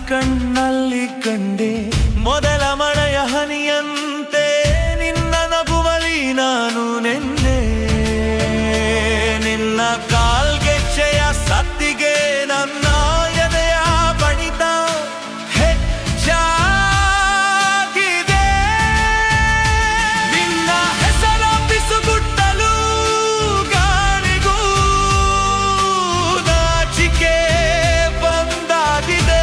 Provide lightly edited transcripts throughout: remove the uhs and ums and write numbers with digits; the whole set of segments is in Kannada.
ಕಣ್ಣಲ್ಲಿ ಕಂಡೆ ಮೊದಲ ಮಳೆಯ ಹನಿಯಂತೆ ನಿನ್ನ ನಗುವಲಿ ನಾನು ನೆನ್ನೆ ನಿನ್ನ ಕಾಲ್ಗೆಚ್ಚೆಯ ಸತ್ತಿಗೆ ನನ್ನ ಎದೆಯ ಬಣಿತ ಹೆಚ್ಚಾಗಿದೆ ನಿನ್ನ ಹೆಸರ ಬಿಸುಗುಟ್ಟಲು ಗಾಳಿಗೂ ನಾಚಿಕೆ ಬಂದಾಗಿದೆ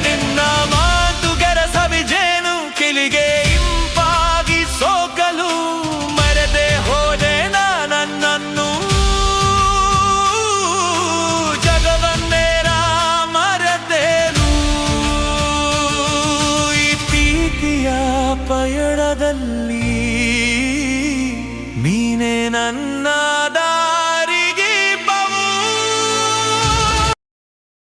ನಿನ್ನ ಮಾತು ಗೆರಸವಿಜೇನು ಕಿಲಿಗೆ ಇಂಪಾಗಿ ಸೋಕಲು ಮರೆದೆ ಹೋದೆ ನನ್ನನ್ನು ಜಗವನ್ನೇರ ಮರೆತೇನು ಈ ಪ್ರೀತಿಯ ಪಯಣದಲ್ಲಿ